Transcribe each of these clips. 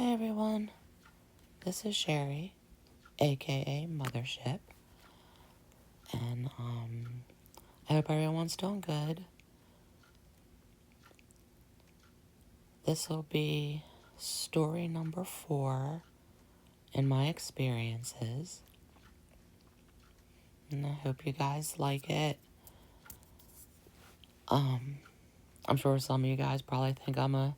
Hi everyone, this is Sherry, aka Mothership, and I hope everyone's doing good. This will be story number 4 in my experiences, and I hope you guys like it. I'm sure some of you guys probably think I'm a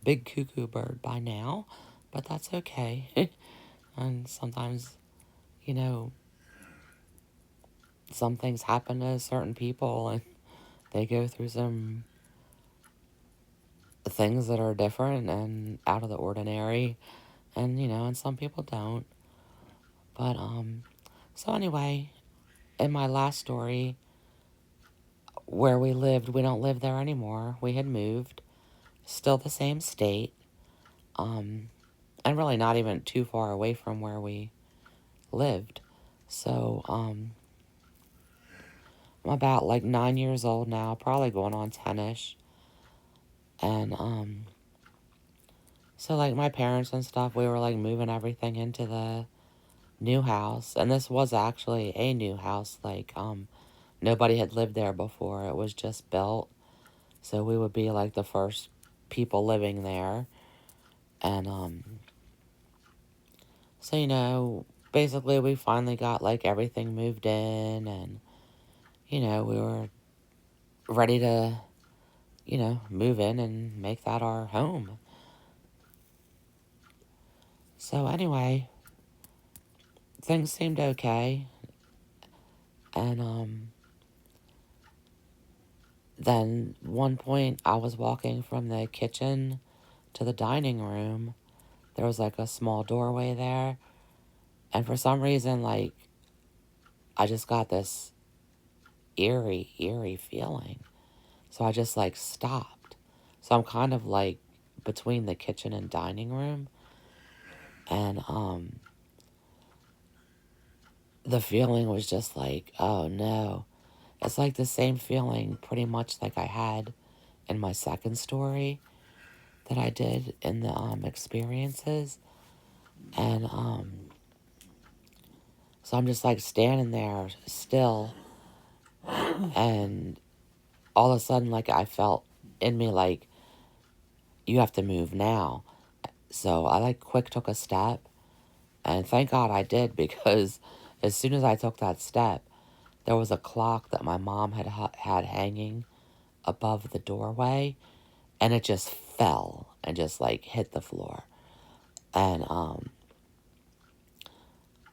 big cuckoo bird by now, but that's okay. And sometimes, you know, some things happen to certain people and they go through some things that are different and out of the ordinary, and and some people don't. But so anyway, in my last story, where we lived, we don't live there anymore. We had moved, still the same state, um and really not even too far away from where we lived. So I'm about like 9 years old now, probably going on 10ish. And so like my parents and stuff, we were like moving everything into the new house. And this was actually a new house. Like nobody had lived there before. It was just built. So we would be like the first people living there. And so basically we finally got like everything moved in, and we were ready to move in and make that our home. So anyway, things seemed okay. And then one point I was walking from the kitchen to the dining room. There was like a small doorway there. And for some reason, like, I just got this eerie feeling. So I just like stopped. So I'm kind of like between the kitchen and dining room. And the feeling was just like, oh no. It's like the same feeling pretty much like I had in my second story that I did in the experiences. And so I'm just like standing there still, and all of a sudden like I felt in me like, you have to move now. So I like quick took a step, and thank God I did, because as soon as I took that step, there was a clock that my mom had hanging above the doorway, and it just fell and just like hit the floor. And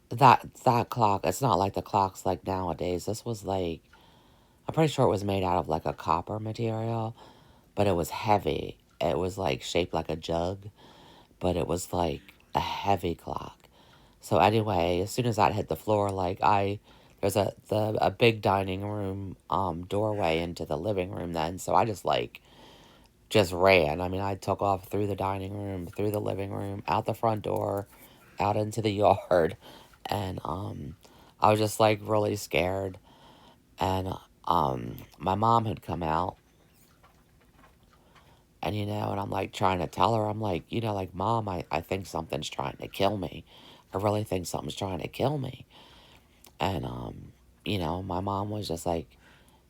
that clock, it's not like the clocks like nowadays. This was like, I'm pretty sure it was made out of like a copper material, but it was heavy. It was like shaped like a jug, but it was like a heavy clock. So anyway, as soon as that hit the floor, like there's a big dining room doorway into the living room then. So I just ran. I mean, I took off through the dining room, through the living room, out the front door, out into the yard, and I was just like really scared. And my mom had come out, and and I'm like trying to tell her, I'm like, like, Mom, I think something's trying to kill me. I really think something's trying to kill me. And my mom was just like,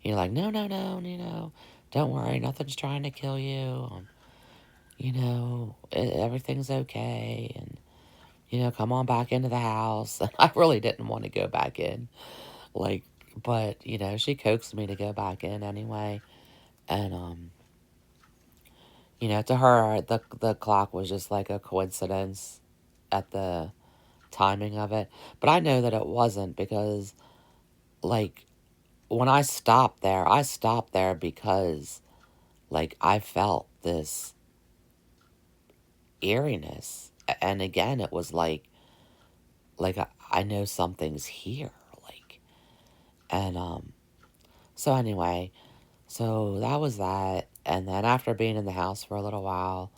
like, no, no, no, don't worry, nothing's trying to kill you. Everything's okay, and come on back into the house. And I really didn't want to go back in, like, but she coaxed me to go back in anyway. And to her, the clock was just like a coincidence at the timing of it. But I know that it wasn't, because, like, when I stopped there because, like, I felt this eeriness. And again, it was like I know something's here. Like, and, so anyway, so that was that. And then after being in the house for a little while,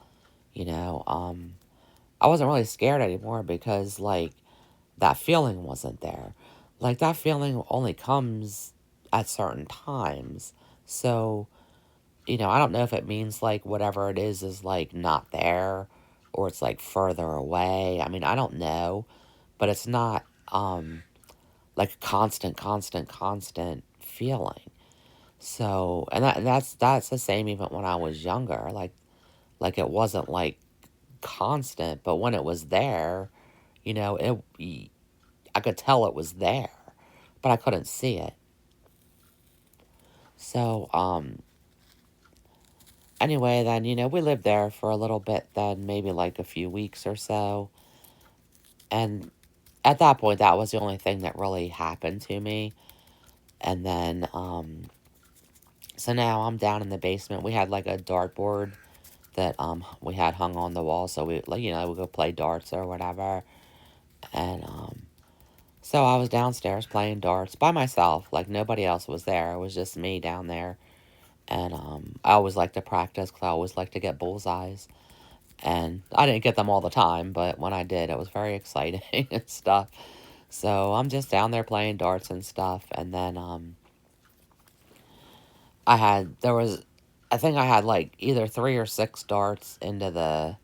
I wasn't really scared anymore, because, like, that feeling wasn't there. Like, that feeling only comes at certain times. So, I don't know if it means, like, whatever it is like, not there, or it's like further away. I mean, I don't know, but it's not like a constant feeling. So, and that's the same even when I was younger. Like it wasn't like constant, but when it was there, I could tell it was there, but I couldn't see it. So, anyway, then, we lived there for a little bit, then maybe like a few weeks or so. And at that point, that was the only thing that really happened to me. And then, so now I'm down in the basement. We had like a dartboard that we had hung on the wall, so we like we go play darts or whatever. And so I was downstairs playing darts by myself, like nobody else was there. It was just me down there. And I always like to practice because I always like to get bullseyes. And I didn't get them all the time, but when I did, it was very exciting and stuff. So I'm just down there playing darts and stuff. And then I think I had like either 3 or 6 darts into the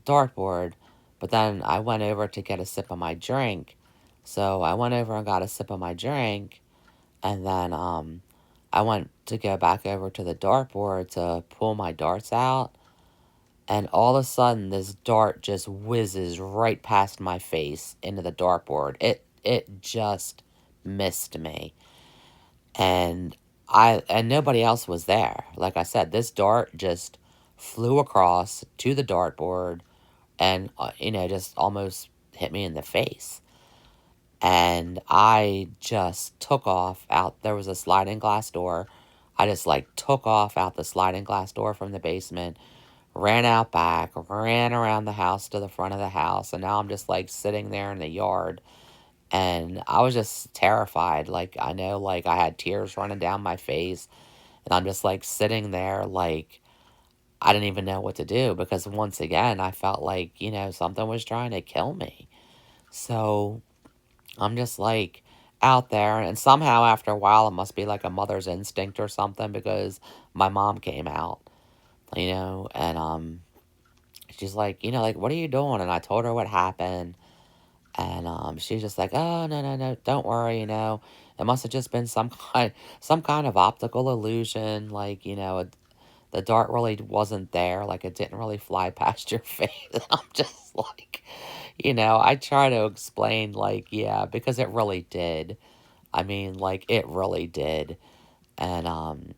dartboard, but then I went over to get a sip of my drink. So I went over and got a sip of my drink, and then I went to go back over to the dartboard to pull my darts out, and all of a sudden this dart just whizzes right past my face into the dartboard. It just missed me, and and nobody else was there. Like I said, this dart just flew across to the dartboard and just almost hit me in the face. And I just took off out. There was a sliding glass door. I just like took off out the sliding glass door from the basement, ran out back, ran around the house to the front of the house, and now I'm just like sitting there in the yard. And I was just terrified. Like, I know, like, I had tears running down my face, and I'm just like sitting there, like, I didn't even know what to do because once again, I felt like, something was trying to kill me. So I'm just like out there, and somehow after a while, it must be like a mother's instinct or something because my mom came out, and she's like, like, what are you doing? And I told her what happened, and she's just like, oh, no, no, no, don't worry, it must have just been some kind of optical illusion, like, the dart really wasn't there, like it didn't really fly past your face. And I'm just like, I try to explain, like, yeah, because it really did. I mean, like, it really did. And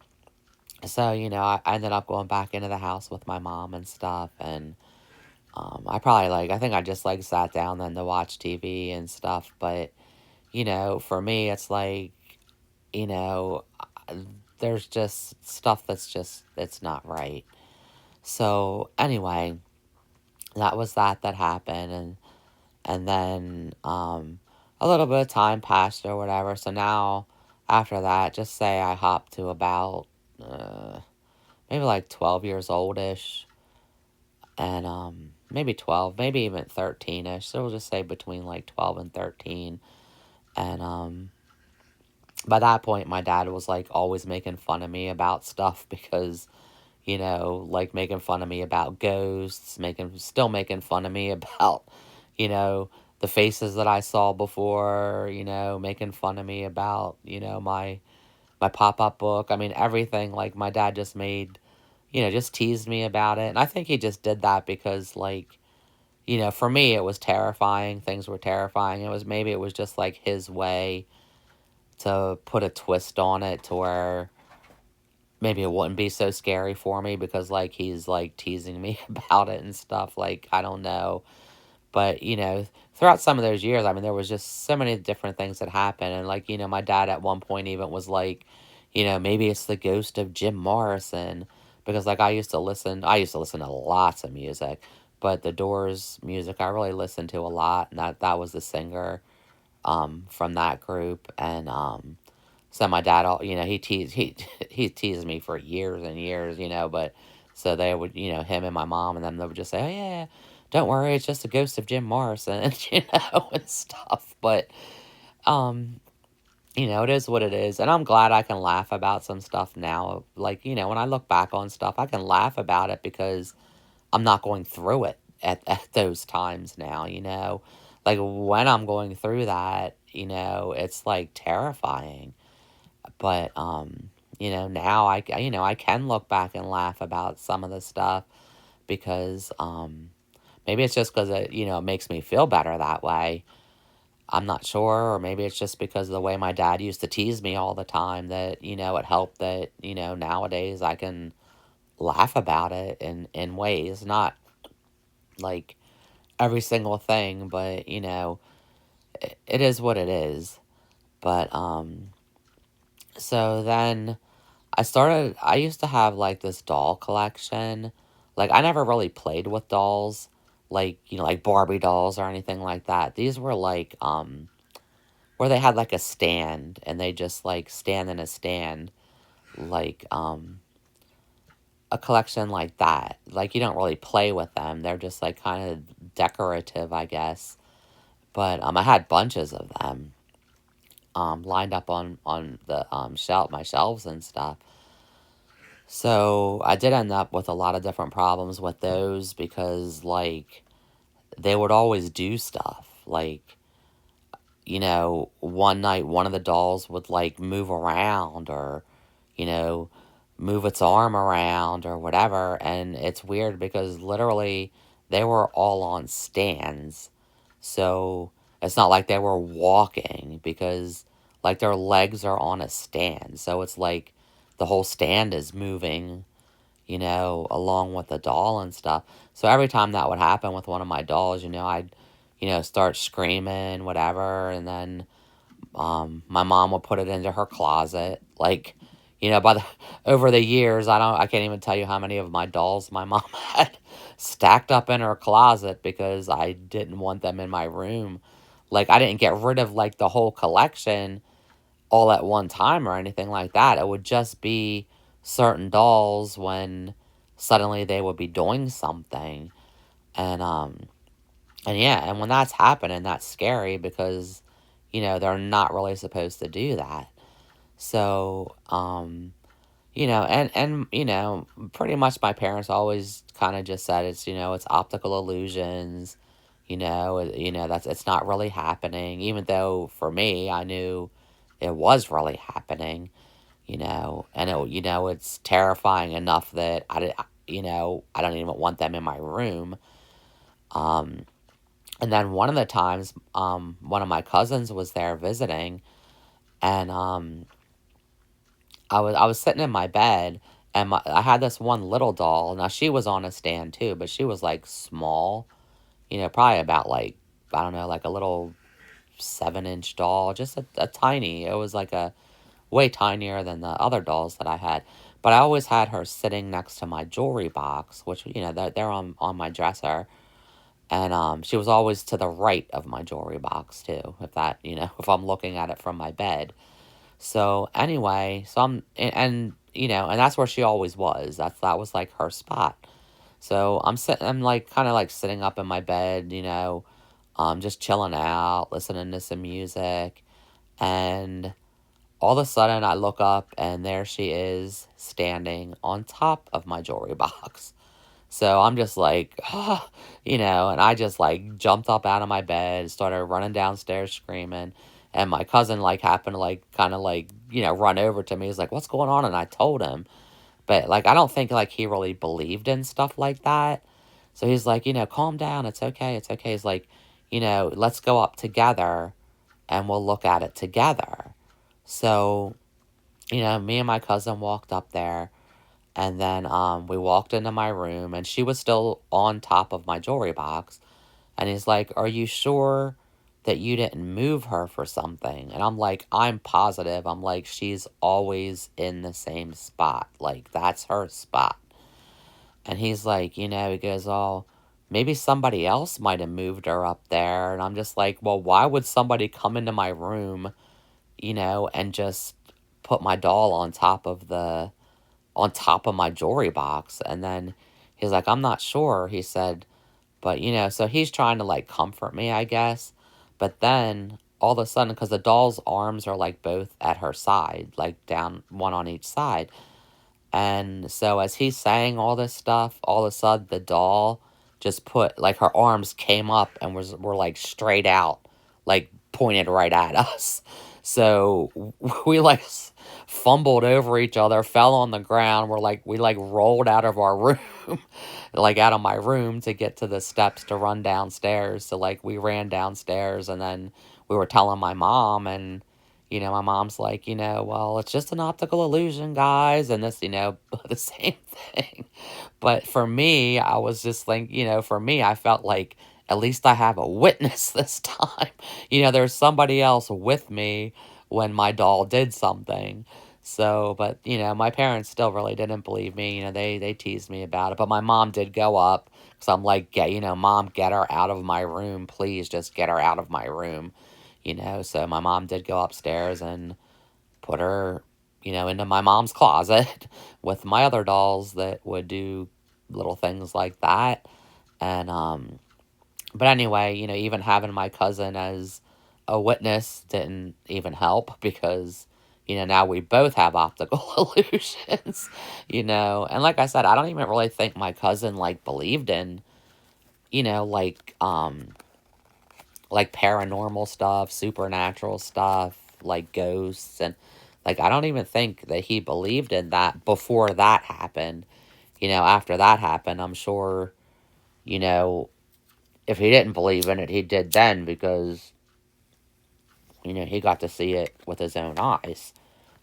so, I ended up going back into the house with my mom and stuff, and I probably, like, I think I just, like, sat down then to watch TV and stuff, but, for me, it's like, you know, uh, there's just stuff that's just, it's not right. So, anyway, that was that happened, and then, a little bit of time passed or whatever, so now, after that, just say I hopped to about, maybe like 12 years oldish, and, maybe 12, maybe even 13ish, so we'll just say between like 12 and 13, and, by that point, my dad was like always making fun of me about stuff because, like making fun of me about ghosts, still making fun of me about, you know, the faces that I saw before, making fun of me about, my pop-up book. I mean, everything, like my dad just made, just teased me about it. And I think he just did that because like, for me it was terrifying. Things were terrifying. It was just like his way to put a twist on it to where maybe it wouldn't be so scary for me because like he's like teasing me about it and stuff, like I don't know, but throughout some of those years, I mean, there was just so many different things that happened, and like my dad at one point even was like, maybe it's the ghost of Jim Morrison, because like I used to listen to lots of music, but the Doors music I really listened to a lot, and that was the singer from that group. And so my dad, he teased me for years and years, but so they would, him and my mom and them, they would just say, oh yeah, don't worry, it's just the ghost of Jim Morrison, and stuff. But um, it is what it is, and I'm glad I can laugh about some stuff now. Like when I look back on stuff, I can laugh about it because I'm not going through it at those times now, you know? Like when I'm going through that, you know, it's like terrifying. But you know, now you know, I can look back and laugh about some of the stuff because maybe it's just cuz it, you know, it makes me feel better that way. I'm not sure, or maybe it's just because of the way my dad used to tease me all the time that, you know, it helped that, you know, nowadays I can laugh about it in ways, not like every single thing, but you know, it is what it is. But so then I used to have like this doll collection. Like I never really played with dolls, like, you know, like Barbie dolls or anything like that. These were like where they had like a stand and they just like stand in a stand, like a collection like that. Like you don't really play with them. They're just like kind of decorative, I guess. But I had bunches of them lined up on the my shelves and stuff. So I did end up with a lot of different problems with those because like they would always do stuff. Like, you know, one night one of the dolls would like move around or, you know, move its arm around or whatever. And it's weird because literally they were all on stands. So it's not like they were walking because like their legs are on a stand. So it's like the whole stand is moving, you know, along with the doll and stuff. So every time that would happen with one of my dolls, you know, I'd, you know, start screaming, whatever, and then my mom would put it into her closet. Like, you know, by the over the years, I can't even tell you how many of my dolls my mom had stacked up in her closet because I didn't want them in my room. Like I didn't get rid of like the whole collection all at one time or anything like that. It would just be certain dolls when suddenly they would be doing something. And and yeah, and when that's happening, that's scary because you know, they're not really supposed to do that. So, you know, and you know, pretty much my parents always kind of just said it's, you know, it's optical illusions. You know that's it's not really happening even though for me I knew it was really happening, you know, and it, you know, it's terrifying enough that you know, I don't even want them in my room. Um, and then one of the times, one of my cousins was there visiting, and I was sitting in my bed, and I had this one little doll. Now she was on a stand too, but she was like small, you know, probably about like I don't know, like a little 7-inch doll, just a tiny. It was like a way tinier than the other dolls that I had. But I always had her sitting next to my jewelry box, which you know they're on my dresser, and she was always to the right of my jewelry box too. If that you know if I'm looking at it from my bed. So anyway, so and you know and that's where she always was. That was like her spot. So I'm like kind of like sitting up in my bed, you know, just chilling out, listening to some music, and all of a sudden, I look up and there she is standing on top of my jewelry box. So I'm just like, ah, you know, and I just like jumped up out of my bed, started running downstairs screaming. And my cousin like happened to like kind of like, you know, run over to me. He's like, what's going on? And I told him. But like, I don't think like he really believed in stuff like that. So he's like, you know, calm down. It's okay. It's okay. He's like, you know, let's go up together and we'll look at it together. So you know, me and my cousin walked up there and then we walked into my room and she was still on top of my jewelry box. And he's like, are you sure that you didn't move her for something? And I'm like, I'm positive. I'm like, she's always in the same spot. Like, that's her spot. And he's like, you know, he goes, oh, maybe somebody else might have moved her up there. And I'm just like, well, why would somebody come into my room, you know, and just put my doll on top of my jewelry box? And then he's like, I'm not sure. He said, but you know, so he's trying to like comfort me, I guess. But then all of a sudden, because the doll's arms are like both at her side, like down one on each side. And so as he's saying all this stuff, all of a sudden the doll just put, like, her arms came up and were like straight out, like pointed right at us. So we like fumbled over each other, fell on the ground. We like rolled out of our room, like out of my room to get to the steps to run downstairs. So like we ran downstairs and then we were telling my mom, and my mom's like, well, it's just an optical illusion, guys, and this, the same thing. But for me, I was just like, for me, I felt like at least I have a witness this time. There's somebody else with me when my doll did something. So, but my parents still really didn't believe me. They teased me about it. But my mom did go up, because I'm like, Mom, get her out of my room, please, just get her out of my room. So my mom did go upstairs and put her, into my mom's closet with my other dolls that would do little things like that. And but anyway, even having my cousin as a witness didn't even help, because now we both have optical illusions. And like I said, I don't even really think my cousin like believed in, you know, like um like paranormal stuff, supernatural stuff, like ghosts, and like I don't even think that he believed in that before that happened. After that happened, I'm sure, you know, if he didn't believe in it, he did then, because he got to see it with his own eyes.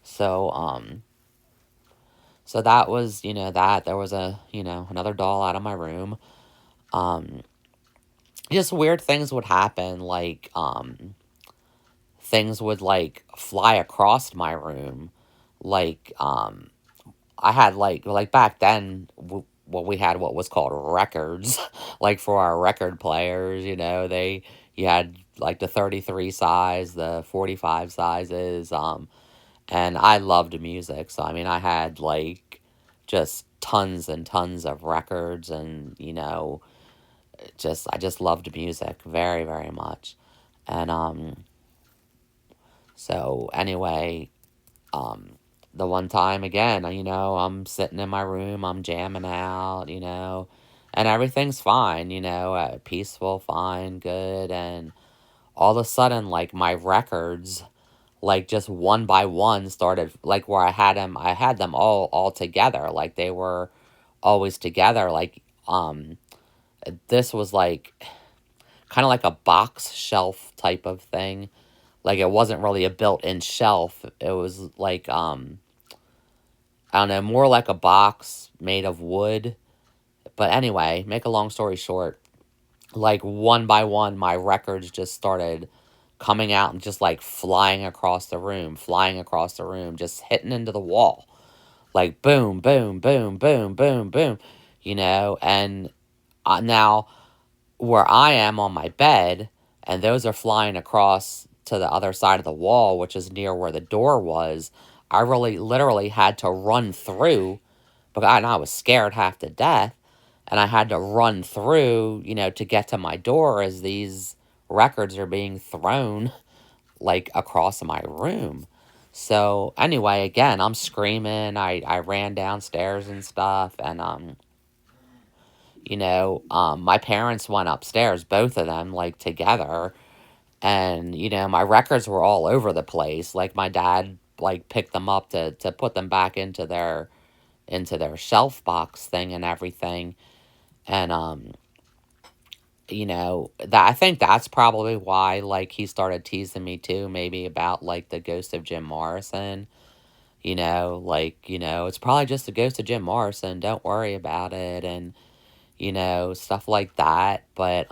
So so that was, that there was a, another doll out of my room. Um just weird things would happen, like things would like fly across my room. Like I had like back then, well, we had what was called records, like for our record players. You had like the 33 size, the 45 sizes, and I loved music, so I mean I had like just tons and tons of records, and just I just loved music very, very much. And so anyway, um the one time again, I'm sitting in my room, I'm jamming out, and everything's fine, peaceful, fine, good. And all of a sudden, like, my records, like, just one by one started, like, where I had them all together, like they were always together. Like, this was like kind of like a box shelf type of thing. Like, it wasn't really a built-in shelf. It was like, I don't know, more like a box made of wood. But anyway, make a long story short, like, one by one, my records just started coming out and just like flying across the room, just hitting into the wall. Like, boom, boom, boom, boom, boom, boom, and now where I am on my bed, and those are flying across to the other side of the wall, which is near where the door was. I really literally had to run through, but I was scared half to death, and I had to run through, to get to my door as these records are being thrown like across my room. So anyway, again, I'm screaming. I ran downstairs and stuff, and my parents went upstairs, both of them, like, together, and, my records were all over the place. Like, my dad, like, picked them up to put them back into their shelf box thing and everything. And, that I think that's probably why, like, he started teasing me too, maybe about, like, the ghost of Jim Morrison. Like, it's probably just the ghost of Jim Morrison. Don't worry about it. And, stuff like that. But,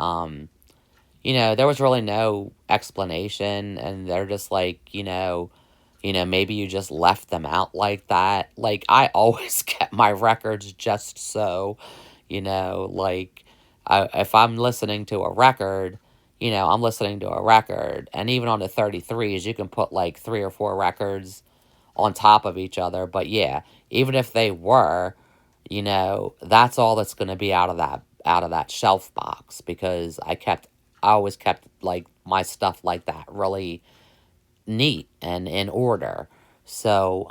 there was really no explanation, and they're just like, maybe you just left them out like that. Like, I always kept my records just so, like, if I'm listening to a record, I'm listening to a record. And even on the 33s, you can put like three or four records on top of each other. But yeah, even if they were, that's all that's going to be out of that shelf box, because I always kept like my stuff like that really neat and in order. So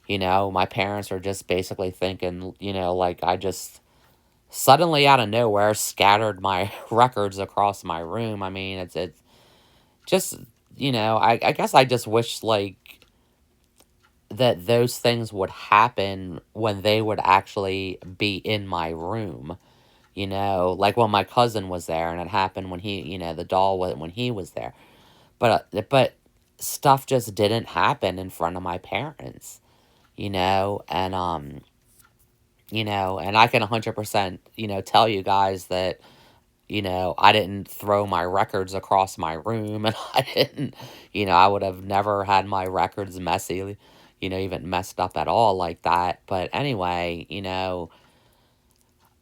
my parents are just basically thinking, like, I just suddenly out of nowhere scattered my records across my room. I mean, it's just, I guess I just wish, like, that those things would happen when they would actually be in my room. Like when my cousin was there, and it happened when the doll was when he was there. But stuff just didn't happen in front of my parents, and I can 100%, tell you guys that, I didn't throw my records across my room, and I didn't, I would have never had my records messy, even messed up at all like that. But anyway,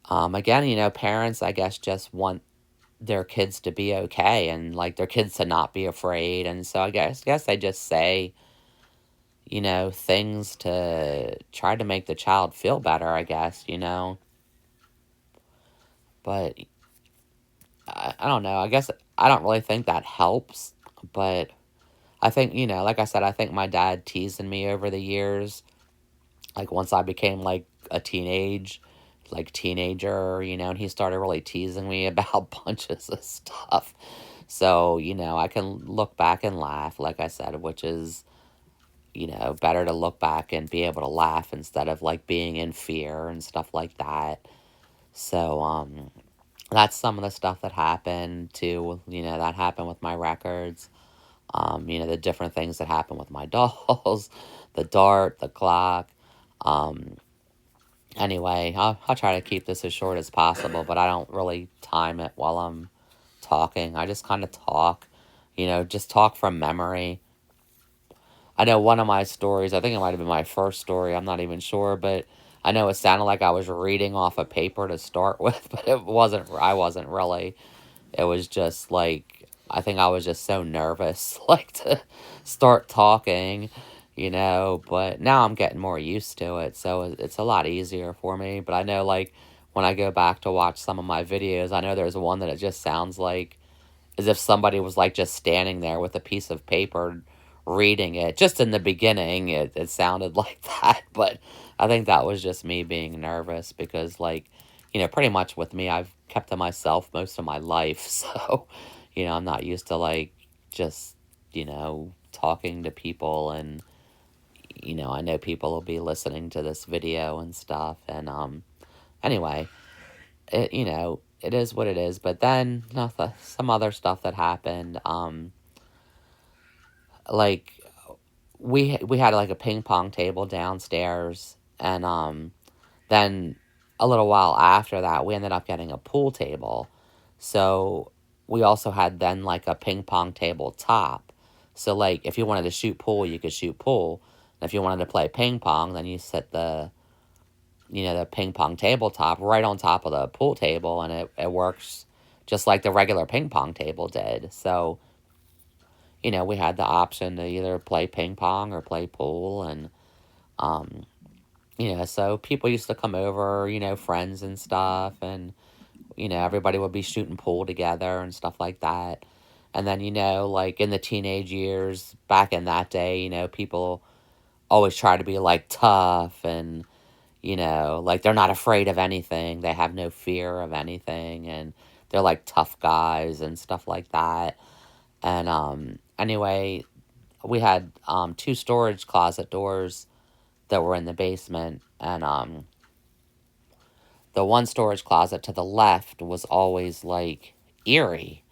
again, parents, I guess, just want their kids to be okay, and like their kids to not be afraid. And so I guess they just say, things to try to make the child feel better, I guess. But I don't know. I guess I don't really think that helps. But I think, like I said, I think my dad teasing me over the years, like once I became like a teenager, and he started really teasing me about bunches of stuff. So, I can look back and laugh, like I said, which is, better to look back and be able to laugh instead of like being in fear and stuff like that. So, that's some of the stuff that happened too, that happened with my records. The different things that happen with my dolls, the dart, the clock. Um, anyway, I'll try to keep this as short as possible, but I don't really time it while I'm talking. I just kind of talk, just talk from memory. I know one of my stories, I think it might have been my first story, I'm not even sure, but I know it sounded like I was reading off a paper to start with, but I wasn't really. It was just like, I think I was just so nervous, like to start talking, but now I'm getting more used to it. So it's a lot easier for me. But I know, like, when I go back to watch some of my videos, I know there's one that it just sounds like as if somebody was like just standing there with a piece of paper reading it. Just in the beginning, it sounded like that. But I think that was just me being nervous because, like, pretty much with me, I've kept to myself most of my life. So, I'm not used to like just, talking to people. And, I know people will be listening to this video and stuff. And, anyway, it is what it is. But then some other stuff that happened, like we had like a ping pong table downstairs, and then a little while after that, we ended up getting a pool table. So we also had then like a ping pong table top. So like if you wanted to shoot pool, you could shoot pool. And if you wanted to play ping pong, then you set the ping pong tabletop right on top of the pool table, and it works just like the regular ping pong table did. So, we had the option to either play ping pong or play pool. And, um, so people used to come over, friends and stuff. And, everybody would be shooting pool together and stuff like that. And then, like in the teenage years back in that day, people always try to be like tough and, like they're not afraid of anything. They have no fear of anything. And they're like tough guys and stuff like that. And anyway, we had two storage closet doors that were in the basement. And the one storage closet to the left was always like eerie.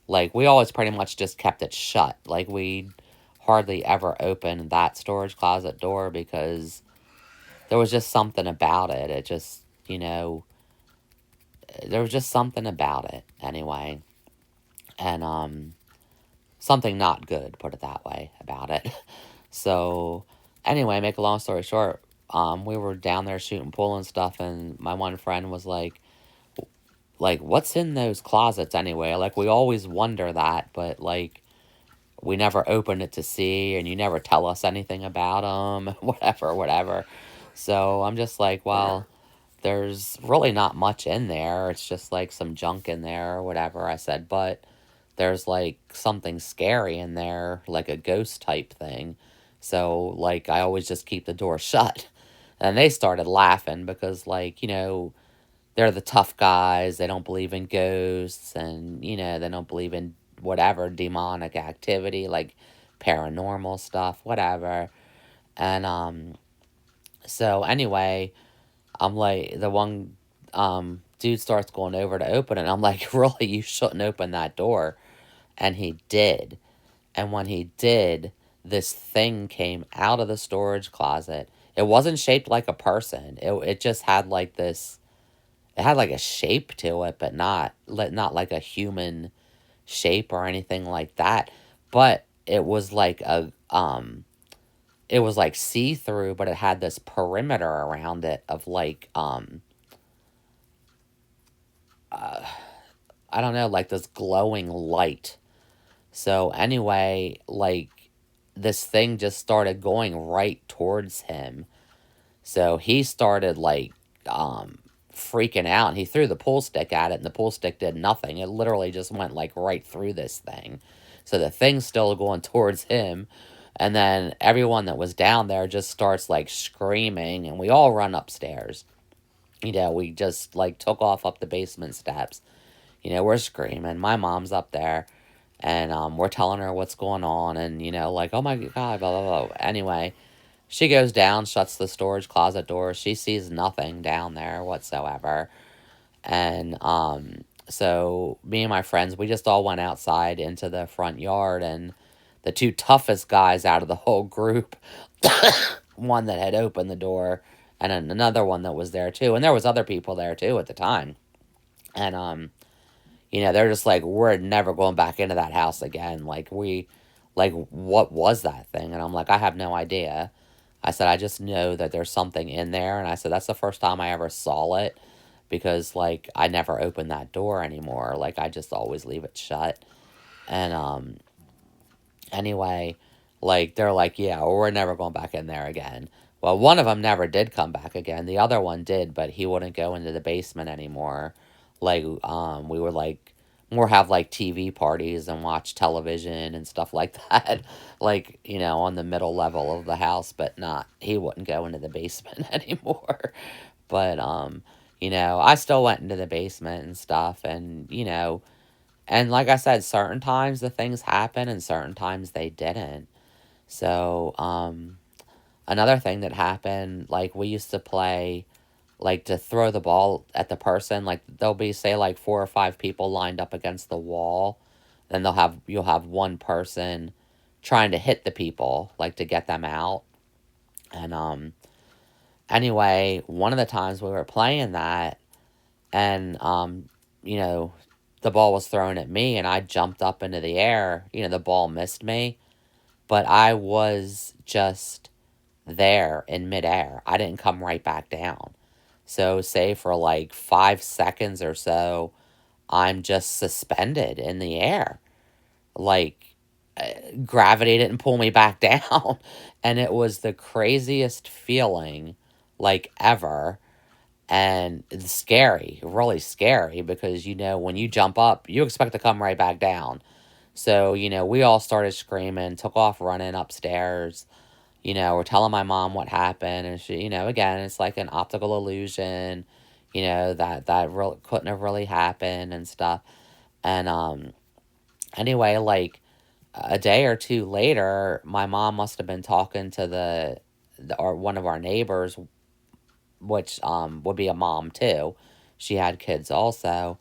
Like we always pretty much just kept it shut. Like we hardly ever opened that storage closet door because there was just something about it. It just, there was just something about it anyway. And something not good, put it that way, about it. So anyway, make a long story short, we were down there shooting pool and stuff, and my one friend was like, what's in those closets anyway? Like, we always wonder that, but like, we never open it to see, and you never tell us anything about them, whatever, whatever. So I'm just like, well, there's really not much in there. It's just like some junk in there or whatever. I said, but there's like something scary in there, like a ghost type thing. So, like, I always just keep the door shut. And they started laughing because, like, they're the tough guys. They don't believe in ghosts, and they don't believe in whatever demonic activity, like paranormal stuff, whatever. And so anyway, I'm like, the one dude starts going over to open it, and I'm like, really, you shouldn't open that door. And he did. And when he did, this thing came out of the storage closet. It wasn't shaped like a person. It just had like this. It had like a shape to it, but not like a human shape or anything like that. But it was like see through, but it had this perimeter around it of like uh, I don't know, like this glowing light. So anyway, like this thing just started going right towards him. So he started like um freaking out, and he threw the pool stick at it, and the pool stick did nothing. It literally just went like right through this thing. So the thing's still going towards him. And then everyone that was down there just starts like screaming, and we all run upstairs. We just like took off up the basement steps. We're screaming. My mom's up there, and we're telling her what's going on, and like, oh my god, blah blah blah. Anyway, she goes down, shuts the storage closet door. She sees nothing down there whatsoever. And so me and my friends, we just all went outside into the front yard, and the two toughest guys out of the whole group, one that had opened the door, and another one that was there too. And there was other people there too at the time. And they're just like, we're never going back into that house again. Like, what was that thing? And I'm like, I have no idea. I said, I just know that there's something in there. And I said, that's the first time I ever saw it, because, like, I never open that door anymore. Like, I just always leave it shut. And, anyway, like, they're like, yeah, well, we're never going back in there again. Well, one of them never did come back again. The other one did, but he wouldn't go into the basement anymore. Like, we would, like, more have, like, TV parties and watch television and stuff like that. Like, on the middle level of the house, but not, he wouldn't go into the basement anymore. But, I still went into the basement and stuff, and like I said, certain times the things happen and certain times they didn't. So, another thing that happened, like, we used to play, like, to throw the ball at the person. Like, there'll be, say, like, 4 or 5 people lined up against the wall. Then you'll have one person trying to hit the people, like, to get them out. And, anyway, one of the times we were playing that, and, you know, the ball was thrown at me, and I jumped up into the air. The ball missed me, but I was just there in midair. I didn't come right back down. So, say for like 5 seconds or so, I'm just suspended in the air. Like, gravity didn't pull me back down. And it was the craziest feeling, like, ever. And it's scary, really scary, because, when you jump up, you expect to come right back down. So, we all started screaming, took off running upstairs. We're telling my mom what happened, and she, again, it's like an optical illusion, that really couldn't have really happened and stuff. And anyway, like a day or two later, my mom must have been talking to or one of our neighbors, which would be a mom too. She had kids also,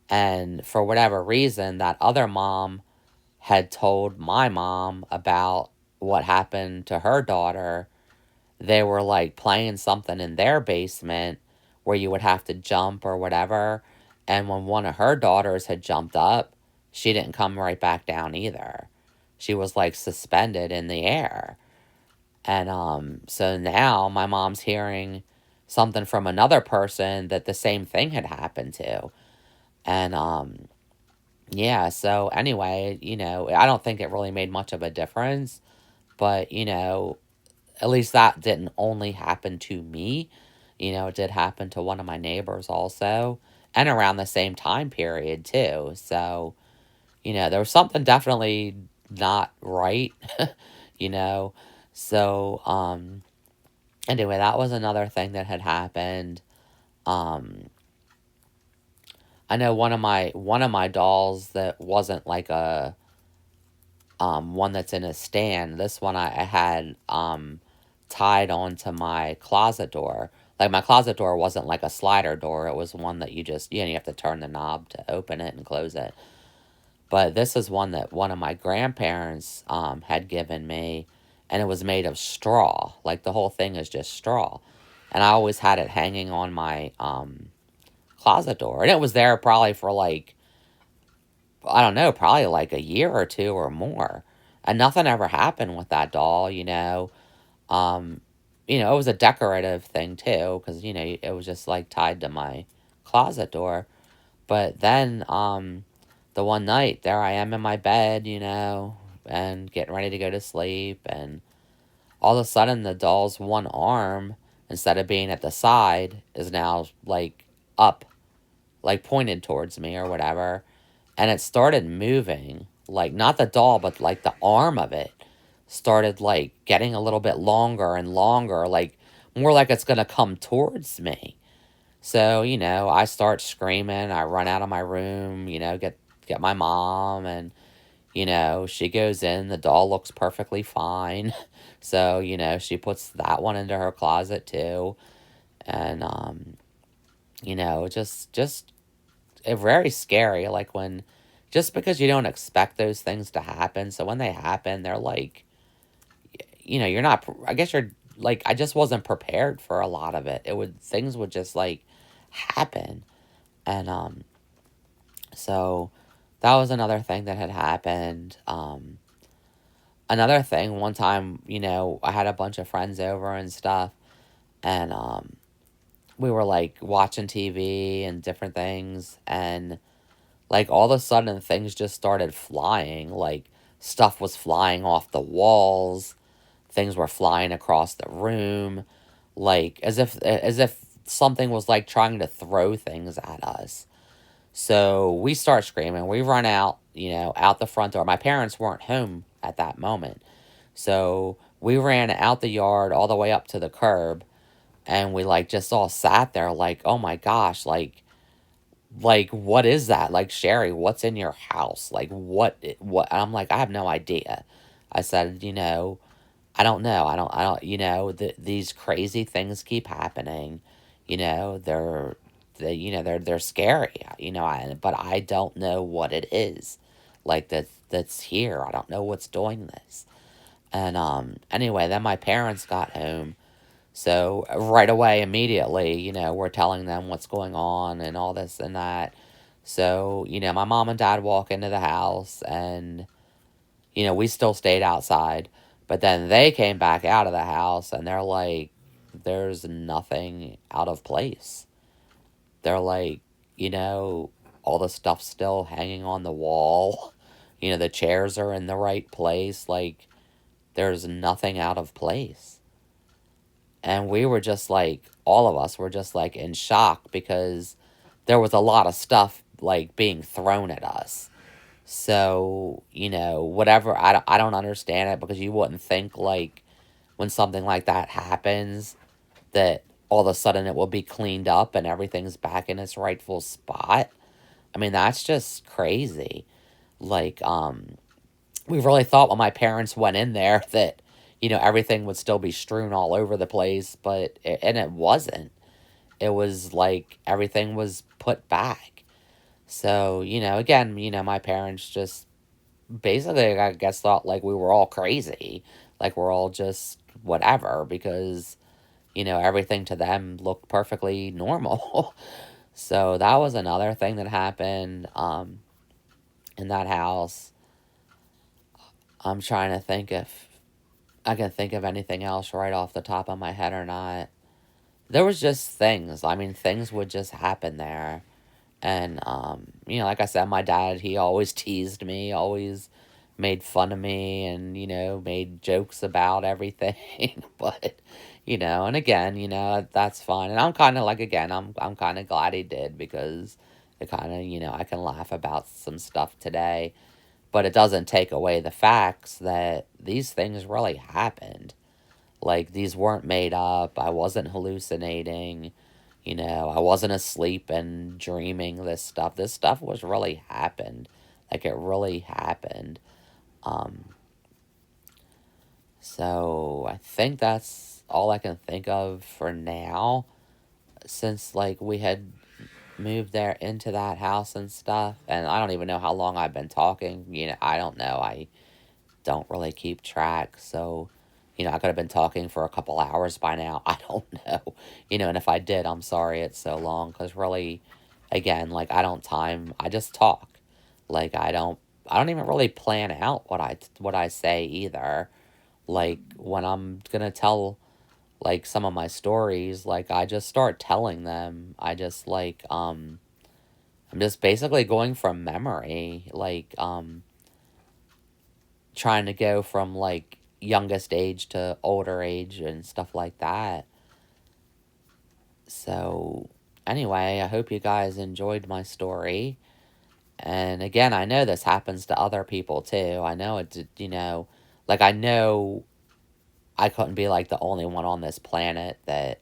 and for whatever reason, that other mom had told my mom about what happened to her daughter. They were like playing something in their basement where you would have to jump or whatever. And when one of her daughters had jumped up, she didn't come right back down either. She was like suspended in the air. And so now my mom's hearing something from another person that the same thing had happened to. And yeah, so anyway, I don't think it really made much of a difference, but at least that didn't only happen to me. It did happen to one of my neighbors also, and around the same time period too. So, there was something definitely not right, you know. So, anyway, that was another thing that had happened. Um I know one of my dolls that wasn't like a one that's in a stand. This one I had tied onto my closet door. Like my closet door wasn't like a slider door. It was one that you have to turn the knob to open it and close it. But this is one that one of my grandparents had given me, and it was made of straw. Like the whole thing is just straw. And I always had it hanging on my closet door. And it was there probably for like, I don't know, probably like a year or two or more. And nothing ever happened with that doll. Um, it was a decorative thing too, because, it was just like tied to my closet door. But then, the one night, there I am in my bed, and getting ready to go to sleep. And all of a sudden, the doll's one arm, instead of being at the side, is now like up, like pointed towards me or whatever. And it started moving, like not the doll, but like the arm of it started like getting a little bit longer and longer, like more like it's gonna come towards me. So, I start screaming. I run out of my room, get my mom, and she goes in. The doll looks perfectly fine. So, she puts that one into her closet too. And just very scary, like when just because you don't expect those things to happen. So when they happen, they're like, you're not, I guess you're like, I just wasn't prepared for a lot of it. Things would just like happen. And so that was another thing that had happened. Another thing, one time, I had a bunch of friends over and stuff, and we were like watching TV and different things, and like all of a sudden things just started flying. Like stuff was flying off the walls, things were flying across the room, like as if something was like trying to throw things at us. So we start screaming. We run out, out the front door. My parents weren't home at that moment. So we ran out the yard all the way up to the curb, and we like just all sat there like, "Oh my gosh, like what is that? Like, Sherry, what's in your house? Like what?" And I'm like, "I have no idea." I said, "I don't know. I don't, these crazy things keep happening. They're scary, but I don't know what it is. Like that's here. I don't know what's doing this." And anyway, then my parents got home. So right away, immediately, we're telling them what's going on and all this and that. So, my mom and dad walk into the house, and, we still stayed outside. But then they came back out of the house, and they're like, "There's nothing out of place." They're like, you know, all the stuff's still hanging on the wall. The chairs are in the right place. Like, there's nothing out of place. And we were just like, all of us were just like in shock, because there was a lot of stuff like being thrown at us. So, whatever, I don't understand it, because you wouldn't think like when something like that happens that all of a sudden it will be cleaned up and everything's back in its rightful spot. I mean, that's just crazy. Like, we really thought when my parents went in there that, everything would still be strewn all over the place, and it wasn't. It was like everything was put back. So, again, my parents just basically, I guess, thought like we were all crazy. Like we're all just whatever, because, everything to them looked perfectly normal. So that was another thing that happened in that house. I'm trying to think if I can think of anything else right off the top of my head or not. There was just things. I mean, things would just happen there. And, like I said, my dad, he always teased me, always made fun of me, and, made jokes about everything. But, and again, that's fine. And I'm kind of like, again, I'm kind of glad he did, because it kind of, I can laugh about some stuff today. But it doesn't take away the facts that these things really happened. Like, these weren't made up. I wasn't hallucinating. You know, I wasn't asleep and dreaming this stuff. This stuff was really happened. Like, it really happened. Um, so I think that's all I can think of for now. Since, like, we had moved there into that house and stuff. And I don't even know how long I've been talking. You know, I don't know. I don't really keep track. So, you know, I could have been talking for a couple hours by now. I don't know. You know, and if I did, I'm sorry it's so long. Because really, again, like, I don't time. I just talk. Like, I don't even really plan out what I say either. Like, when I'm gonna tell, like, some of my stories, like, I just start telling them. I just, like, I'm just basically going from memory, like, trying to go from, like, youngest age to older age and stuff like that. So, anyway, I hope you guys enjoyed my story. And again, I know this happens to other people too. I know it, you know, like, I know I couldn't be, like, the only one on this planet that,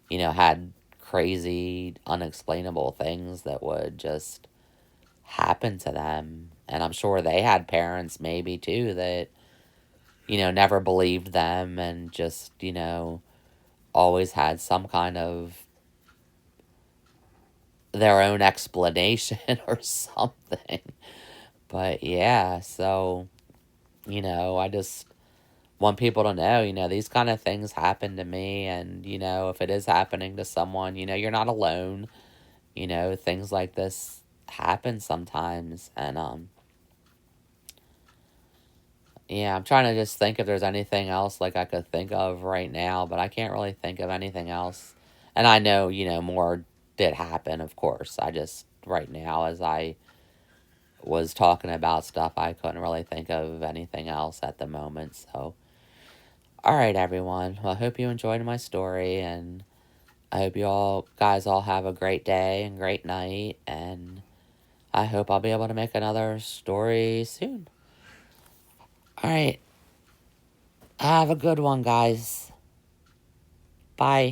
you know, had crazy, unexplainable things that would just happen to them. And I'm sure they had parents, maybe too, that, you know, never believed them and just, you know, always had some kind of their own explanation or something. But yeah, so, you know, I just want people to know, you know, these kind of things happen to me. And, you know, if it is happening to someone, you know, you're not alone. You know, things like this happen sometimes. And, yeah, I'm trying to just think if there's anything else like I could think of right now, but I can't really think of anything else. And I know, you know, more did happen, of course. I just, right now, as I was talking about stuff, I couldn't really think of anything else at the moment. So, all right, everyone. Well, I hope you enjoyed my story, and I hope you all guys all have a great day and great night, and I hope I'll be able to make another story soon. All right. Have a good one, guys. Bye.